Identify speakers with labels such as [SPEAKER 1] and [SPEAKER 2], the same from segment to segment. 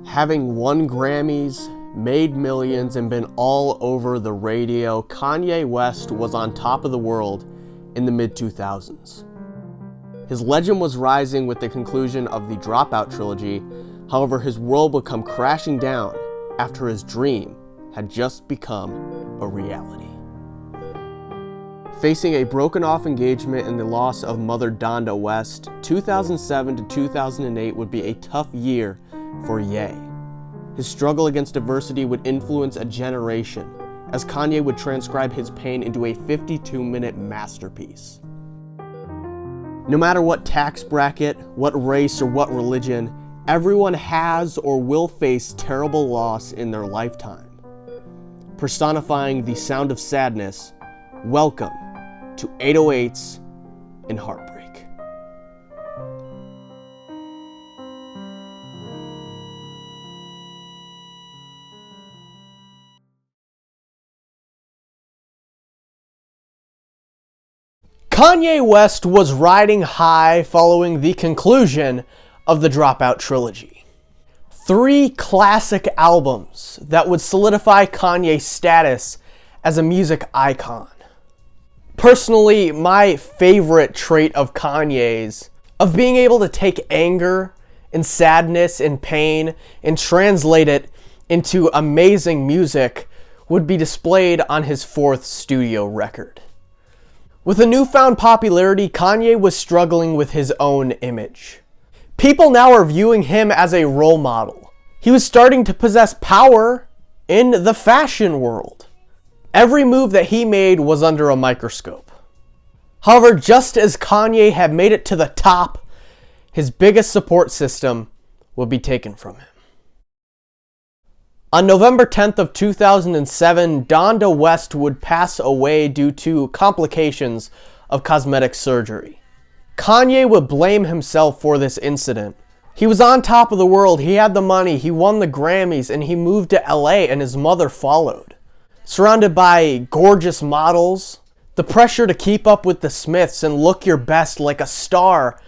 [SPEAKER 1] Having won Grammys, made millions, and been all over the radio, Kanye West was on top of the world in the mid-2000s. His legend was rising with the conclusion of the Dropout trilogy. However, his world would come crashing down after his dream had just become a reality. Facing a broken-off engagement and the loss of mother Donda West, 2007 to 2008 would be a tough year for Ye. His struggle against adversity would influence a generation, as Kanye would transcribe his pain into a 52-minute masterpiece. No matter what tax bracket, what race, or what religion, everyone has or will face terrible loss in their lifetime. Personifying the sound of sadness, welcome to 808s Heartbreak. Kanye West was riding high following the conclusion of the Dropout trilogy. 3 classic albums that would solidify Kanye's status as a music icon. Personally, my favorite trait of Kanye's, of being able to take anger and sadness and pain and translate it into amazing music, would be displayed on his 4th studio record. With a newfound popularity, Kanye was struggling with his own image. People now are viewing him as a role model. He was starting to possess power in the fashion world. Every move that he made was under a microscope. However, just as Kanye had made it to the top, his biggest support system would be taken from him. On November 10th of 2007, Donda West would pass away due to complications of cosmetic surgery. Kanye would blame himself for this incident. He was on top of the world, he had the money, he won the Grammys, and he moved to LA and his mother followed. Surrounded by gorgeous models, the pressure to keep up with the Smiths and look your best like a star,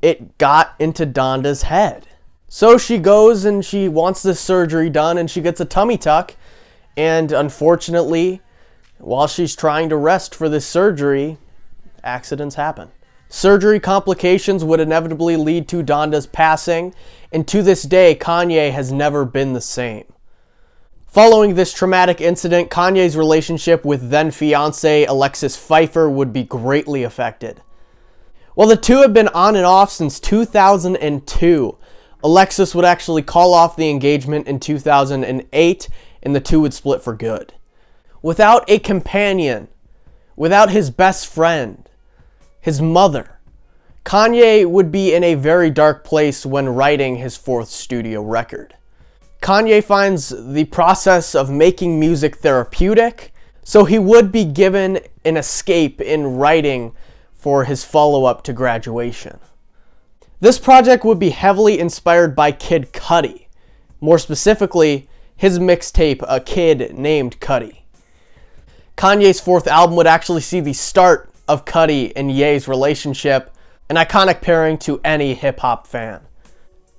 [SPEAKER 1] it got into Donda's head. So she goes and she wants this surgery done and she gets a tummy tuck, and unfortunately, while she's trying to rest for this surgery, accidents happen. Surgery complications would inevitably lead to Donda's passing, and to this day, Kanye has never been the same. Following this traumatic incident, Kanye's relationship with then-fiancé Alexis Pfeiffer would be greatly affected. While the two had been on and off since 2002, Alexis would actually call off the engagement in 2008, and the two would split for good. Without a companion, without his best friend, his mother, Kanye would be in a very dark place when writing his 4th studio record. Kanye finds the process of making music therapeutic, so he would be given an escape in writing for his follow-up to Graduation. This project would be heavily inspired by Kid Cudi, more specifically, his mixtape, A Kid Named Cudi. Kanye's 4th album would actually see the start of Cudi and Ye's relationship, an iconic pairing to any hip-hop fan.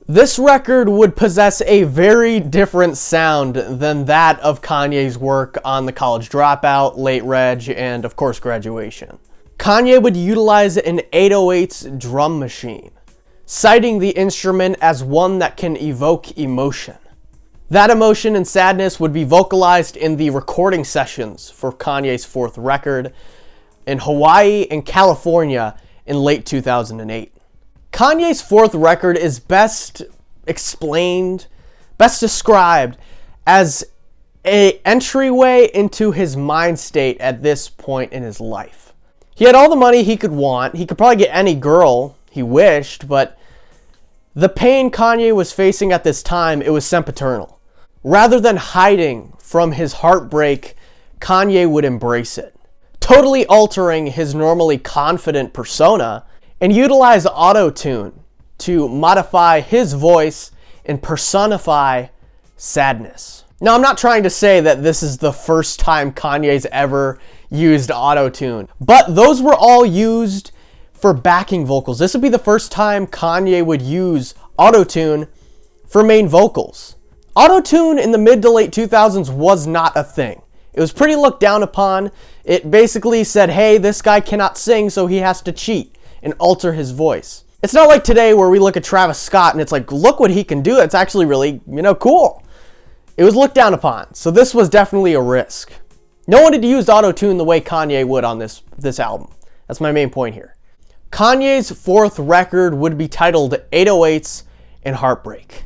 [SPEAKER 1] This record would possess a very different sound than that of Kanye's work on The College Dropout, Late Reg, and of course Graduation. Kanye would utilize an 808s drum machine, citing the instrument as one that can evoke emotion. That emotion and sadness would be vocalized in the recording sessions for Kanye's 4th record in Hawaii and California in late 2008. Kanye's 4th record is best explained, best described as an entryway into his mind state at this point in his life. He had all the money he could want. He could probably get any girl he wished, but the pain Kanye was facing at this time, it was sempiternal. Rather than hiding from his heartbreak, Kanye would embrace it, totally altering his normally confident persona, and utilize auto-tune to modify his voice and personify sadness. Now, I'm not trying to say that this is the first time Kanye's ever used auto-tune, but those were all used for backing vocals. This would be the first time Kanye would use auto-tune for main vocals. Auto-tune in the mid to late 2000s was not a thing. It was pretty looked down upon. It basically said, hey, this guy cannot sing, so he has to cheat and alter his voice. It's not like today where we look at Travis Scott and it's like, look what he can do. It's actually really, cool. It was looked down upon, so this was definitely a risk. No one had used auto-tune the way Kanye would on this album. That's my main point here. Kanye's fourth record would be titled 808s Heartbreak.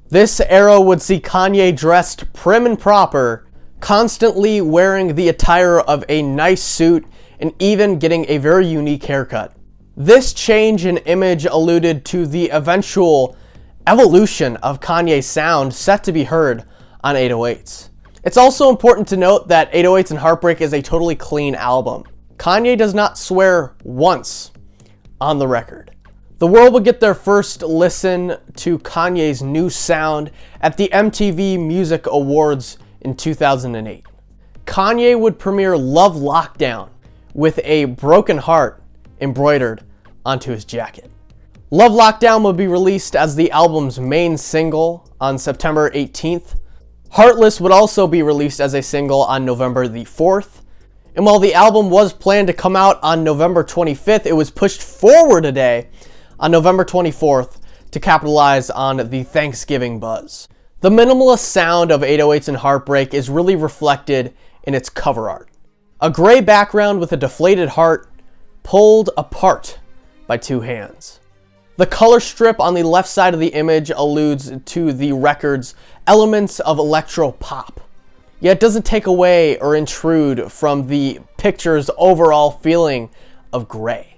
[SPEAKER 1] This era would see Kanye dressed prim and proper, constantly wearing the attire of a nice suit and even getting a very unique haircut. This change in image alluded to the eventual evolution of Kanye's sound set to be heard on 808s. It's also important to note that 808s Heartbreak is a totally clean album. Kanye does not swear once on the record. The world would get their first listen to Kanye's new sound at the MTV Music Awards in 2008. Kanye would premiere Love Lockdown with a broken heart embroidered onto his jacket. Love Lockdown would be released as the album's main single on September 18th. Heartless would also be released as a single on November the 4th. And while the album was planned to come out on November 25th, it was pushed forward a day on November 24th to capitalize on the Thanksgiving buzz. The minimalist sound of 808s Heartbreak is really reflected in its cover art. A gray background with a deflated heart pulled apart by two hands. The color strip on the left side of the image alludes to the record's elements of electro pop, yet doesn't take away or intrude from the picture's overall feeling of gray.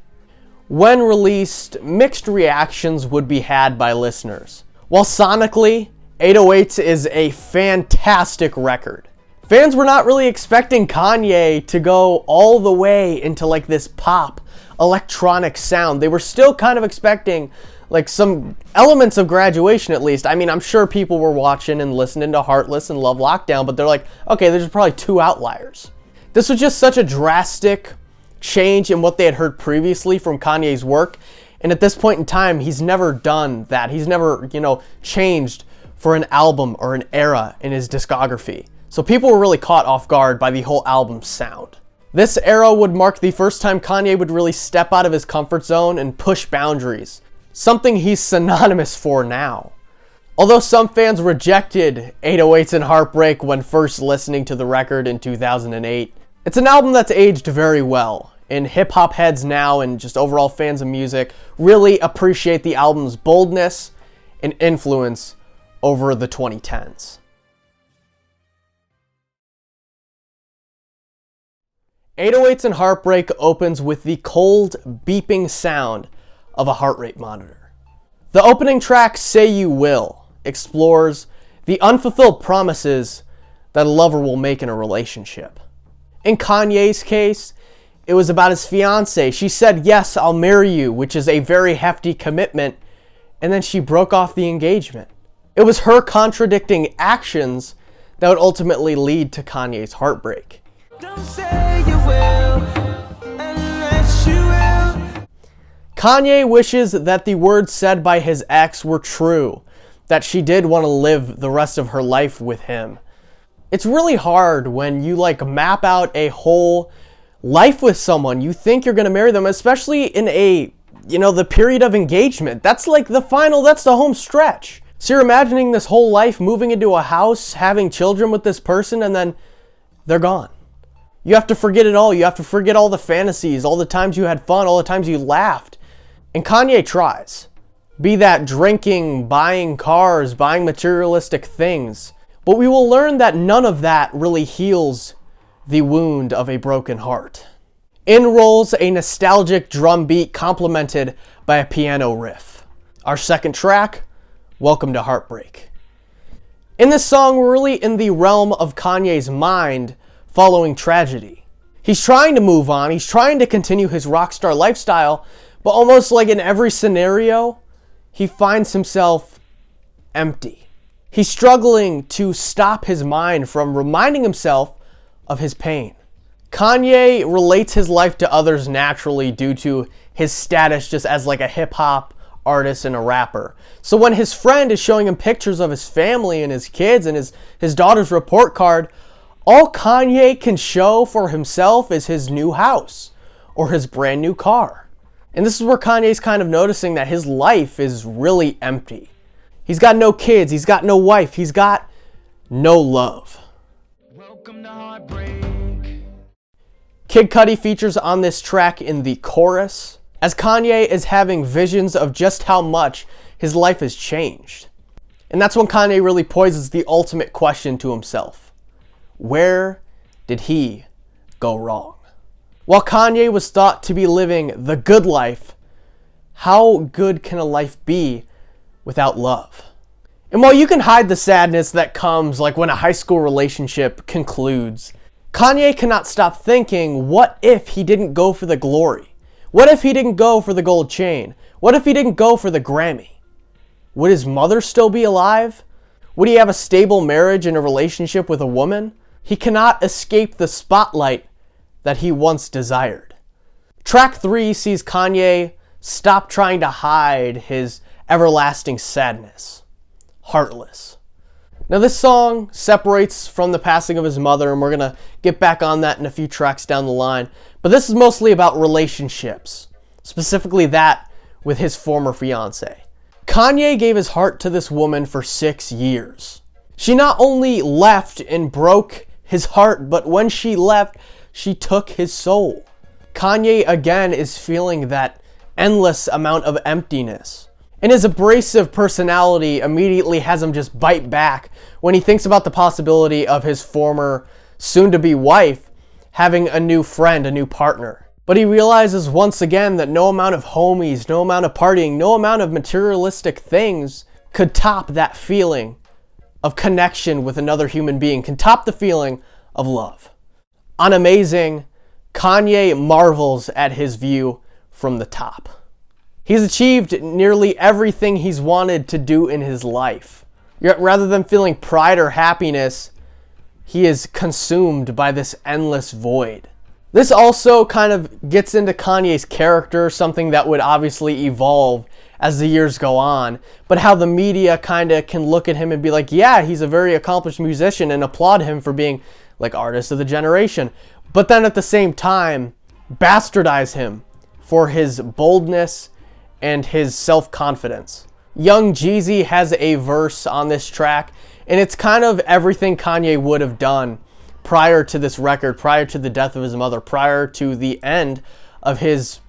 [SPEAKER 1] When released, mixed reactions would be had by listeners. While sonically, 808s is a fantastic record, fans were not really expecting Kanye to go all the way into like this pop electronic sound. They were still kind of expecting like some elements of Graduation at least. I mean, I'm sure people were watching and listening to Heartless and Love Lockdown, but they're like, okay, there's probably two outliers. This was just such a drastic change in what they had heard previously from Kanye's work. And at this point in time, he's never done that. He's never, changed for an album or an era in his discography. So people were really caught off guard by the whole album's sound. This era would mark the first time Kanye would really step out of his comfort zone and push boundaries, something he's synonymous for now. Although some fans rejected 808s Heartbreak when first listening to the record in 2008, it's an album that's aged very well, and hip-hop heads now and just overall fans of music really appreciate the album's boldness and influence over the 2010s. 808s Heartbreak opens with the cold, beeping sound of a heart rate monitor. The opening track, Say You Will, explores the unfulfilled promises that a lover will make in a relationship. In Kanye's case, it was about his fiancée. She said, yes, I'll marry you, which is a very hefty commitment, and then she broke off the engagement. It was her contradicting actions that would ultimately lead to Kanye's heartbreak. Don't say you will, unless you will. Kanye wishes that the words said by his ex were true, that she did want to live the rest of her life with him. It's really hard when you map out a whole life with someone. You think you're going to marry them, especially in the period of engagement. That's that's the home stretch. So you're imagining this whole life, moving into a house, having children with this person, and then they're gone. You have to forget it all. You have to forget all the fantasies, all the times you had fun, all the times you laughed. And Kanye tries. Be that drinking, buying cars, buying materialistic things. But we will learn that none of that really heals the wound of a broken heart. In rolls a nostalgic drum beat complemented by a piano riff. Our second track, Welcome to Heartbreak. In this song, we're really in the realm of Kanye's mind following tragedy. He's trying to move on, he's trying to continue his rock star lifestyle, but almost like in every scenario, he finds himself empty. He's struggling to stop his mind from reminding himself of his pain. Kanye relates his life to others naturally due to his status just as a hip-hop artist and a rapper. So when his friend is showing him pictures of his family and his kids and his daughter's report card, all Kanye can show for himself is his new house or his brand new car. And this is where Kanye's kind of noticing that his life is really empty. He's got no kids, he's got no wife, he's got no love.
[SPEAKER 2] Welcome to Heartbreak.
[SPEAKER 1] Kid Cudi features on this track in the chorus, as Kanye is having visions of just how much his life has changed. And that's when Kanye really poses the ultimate question to himself. Where did he go wrong? While Kanye was thought to be living the good life, how good can a life be without love? And while you can hide the sadness that comes like when a high school relationship concludes, Kanye cannot stop thinking, what if he didn't go for the glory? What if he didn't go for the gold chain? What if he didn't go for the Grammy? Would his mother still be alive? Would he have a stable marriage and a relationship with a woman? He cannot escape the spotlight that he once desired. Track 3 sees Kanye stop trying to hide his everlasting sadness. Heartless. Now this song separates from the passing of his mother, and we're going to get back on that in a few tracks down the line. But this is mostly about relationships, specifically that with his former fiancée. Kanye gave his heart to this woman for 6 years. She not only left and broke his heart, but when she left, she took his soul. Kanye again is feeling that endless amount of emptiness. And his abrasive personality immediately has him just bite back when he thinks about the possibility of his former soon-to-be wife having a new friend, a new partner. But he realizes once again that no amount of homies, no amount of partying, no amount of materialistic things could top that feeling of connection with another human being, can top the feeling of love. On Amazing, Kanye marvels at his view from the top. He's achieved nearly everything he's wanted to do in his life. Yet rather than feeling pride or happiness, he is consumed by this endless void. This also kind of gets into Kanye's character, something that would obviously evolve as the years go on, but how the media kind of can look at him and be like, yeah, he's a very accomplished musician, and applaud him for being like artist of the generation. But then at the same time, bastardize him for his boldness and his self-confidence. Young Jeezy has a verse on this track, and it's kind of everything Kanye would have done prior to this record, prior to the death of his mother, prior to the end of his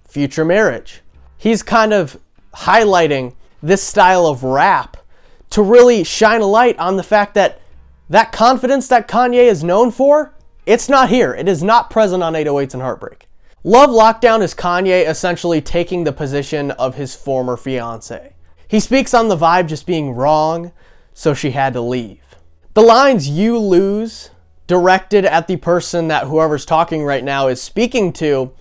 [SPEAKER 1] future marriage. He's kind of highlighting this style of rap to really shine a light on the fact that that confidence that Kanye is known for, it's not here. It is not present on 808s and Heartbreak. Love Lockdown is Kanye essentially taking the position of his former fiancée. He speaks on the vibe just being wrong, so she had to leave. The lines "you lose," directed at the person that whoever's talking right now is speaking to,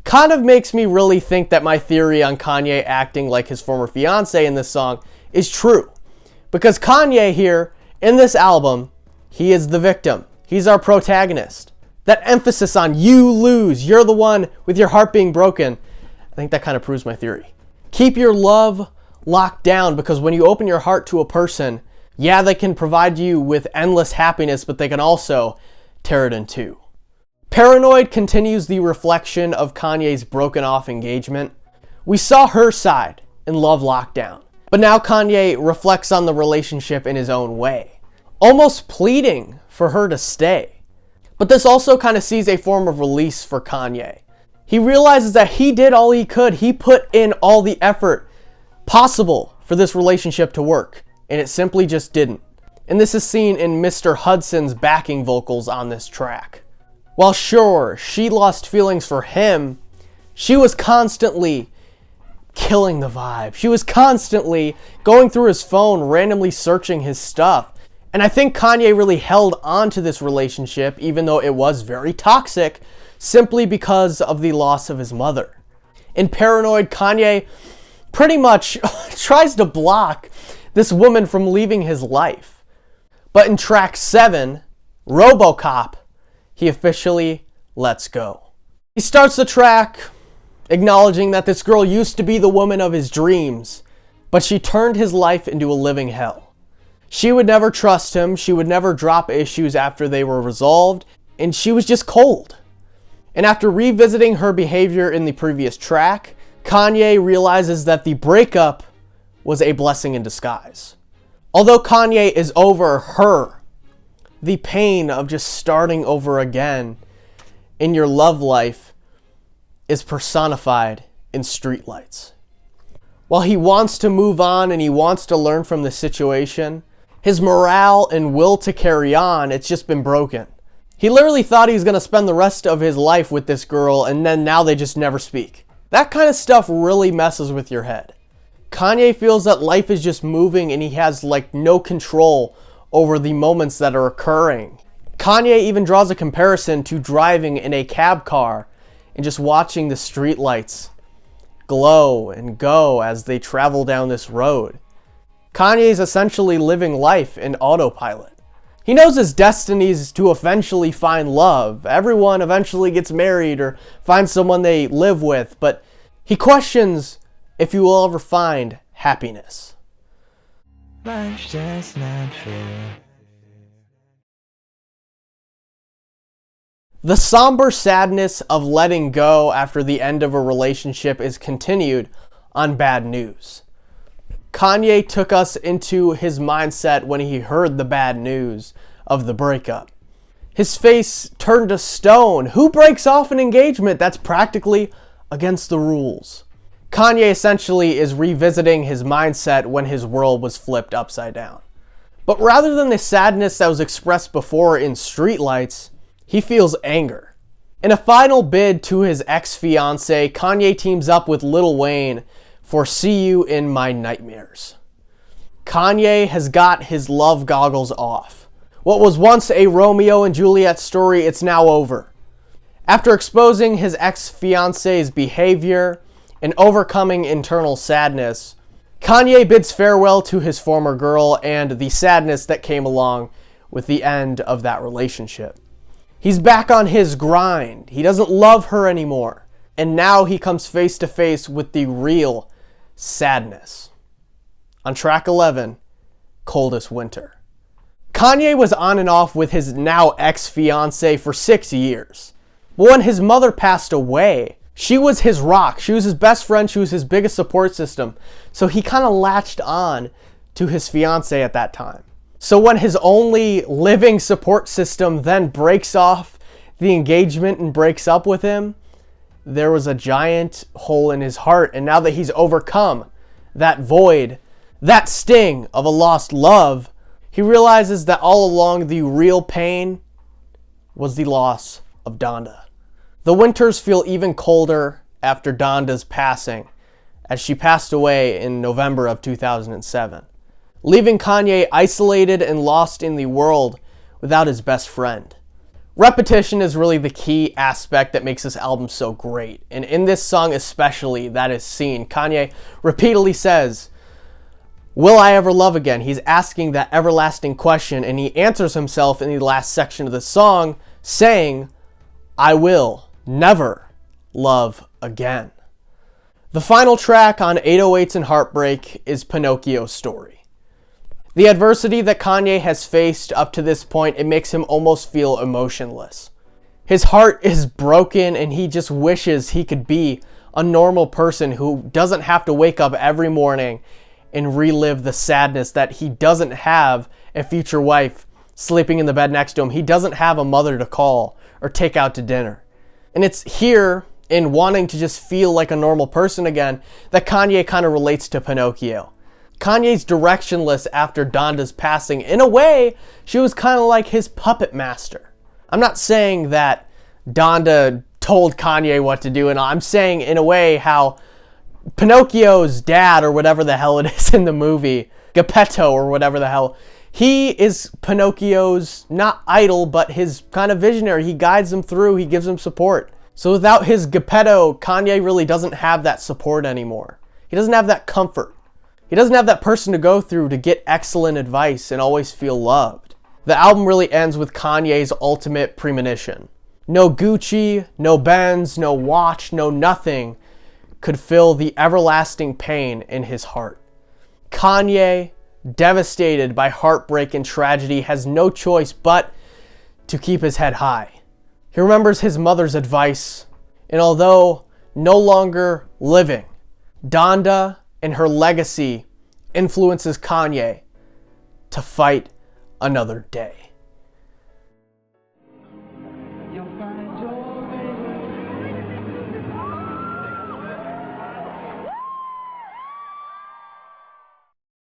[SPEAKER 1] kind of makes me really think that my theory on Kanye acting like his former fiancée in this song is true. Because Kanye here, in this album, he is the victim. He's our protagonist. That emphasis on you lose, you're the one with your heart being broken, I think that kind of proves my theory. Keep your love locked down, because when you open your heart to a person, yeah, they can provide you with endless happiness, but they can also tear it in two. Paranoid continues the reflection of Kanye's broken off engagement. We saw her side in Love Lockdown, but now Kanye reflects on the relationship in his own way, almost pleading for her to stay. But this also kind of sees a form of release for Kanye. He realizes that he did all he could. He put in all the effort possible for this relationship to work, and it simply just didn't. And this is seen in Mr. Hudson's backing vocals on this track. While sure, she lost feelings for him, she was constantly killing the vibe. She was constantly going through his phone, randomly searching his stuff. And I think Kanye really held on to this relationship, even though it was very toxic, simply because of the loss of his mother. In Paranoid, Kanye pretty much tries to block this woman from leaving his life. But in track 7, RoboCop, he officially lets go. He starts the track acknowledging that this girl used to be the woman of his dreams, but she turned his life into a living hell. She would never trust him, she would never drop issues after they were resolved, and she was just cold. And after revisiting her behavior in the previous track, Kanye realizes that the breakup was a blessing in disguise. Although Kanye is over her, the pain of just starting over again in your love life is personified in streetlights. While he wants to move on and he wants to learn from the situation, his morale and will to carry on, it's just been broken. He literally thought he was going to spend the rest of his life with this girl, and then now they just never speak. That kind of stuff really messes with your head. Kanye feels that life is just moving and he has no control over the moments that are occurring. Kanye even draws a comparison to driving in a cab car and just watching the streetlights glow and go as they travel down this road. Kanye is essentially living life in autopilot. He knows his destiny is to eventually find love. Everyone eventually gets married or finds someone they live with, but he questions if you will ever find happiness.
[SPEAKER 2] Life's just not fair.
[SPEAKER 1] The somber sadness of letting go after the end of a relationship is continued on Bad News. Kanye took us into his mindset when he heard the bad news of the breakup. His face turned to stone. Who breaks off an engagement? That's practically against the rules. Kanye essentially is revisiting his mindset when his world was flipped upside down. But rather than the sadness that was expressed before in streetlights, he feels anger. In a final bid to his ex-fiancée, Kanye teams up with Lil Wayne for See You in My Nightmares. Kanye has got his love goggles off. What was once a Romeo and Juliet story, it's now over. After exposing his ex-fiancée's behavior and overcoming internal sadness, Kanye bids farewell to his former girl and the sadness that came along with the end of that relationship. He's back on his grind. He doesn't love her anymore. And now he comes face to face with the real sadness. On track 11, Coldest Winter. Kanye was on and off with his now ex-fiancée for 6 years. But when his mother passed away, she was his rock. She was his best friend. She was his biggest support system. So he kind of latched on to his fiancée at that time. So when his only living support system then breaks off the engagement and breaks up with him, there was a giant hole in his heart. And now that he's overcome that void, that sting of a lost love, he realizes that all along the real pain was the loss of Donda. The winters feel even colder after Donda's passing, as she passed away in November of 2007, leaving Kanye isolated and lost in the world without his best friend. Repetition is really the key aspect that makes this album so great, and in this song especially, that is seen. Kanye repeatedly says, "Will I ever love again?" He's asking that everlasting question, and he answers himself in the last section of the song saying, "I will never love again." The final track on 808s and Heartbreak is Pinocchio's story. The adversity that Kanye has faced up to this point, it makes him almost feel emotionless. His heart is broken and he just wishes he could be a normal person who doesn't have to wake up every morning and relive the sadness that he doesn't have a future wife sleeping in the bed next to him. He doesn't have a mother to call or take out to dinner. And it's here in wanting to just feel like a normal person again that Kanye kind of relates to Pinocchio. Kanye's directionless after Donda's passing. In a way, she was kind of like his puppet master. I'm not saying that Donda told Kanye what to do, and I'm saying in a way how Pinocchio's dad, or whatever the hell it is in the movie, Geppetto or whatever the hell, he is Pinocchio's not idol, but his kind of visionary. He guides him through, he gives him support. So without his Geppetto, Kanye really doesn't have that support anymore. He doesn't have that comfort. He doesn't have that person to go through to get excellent advice and always feel loved. The album really ends with Kanye's ultimate premonition. No Gucci, no Benz, no watch, no nothing could fill the everlasting pain in his heart. Kanye, devastated by heartbreak and tragedy, has no choice but to keep his head high. He remembers his mother's advice, and although no longer living, Donda and her legacy influences Kanye to fight another day.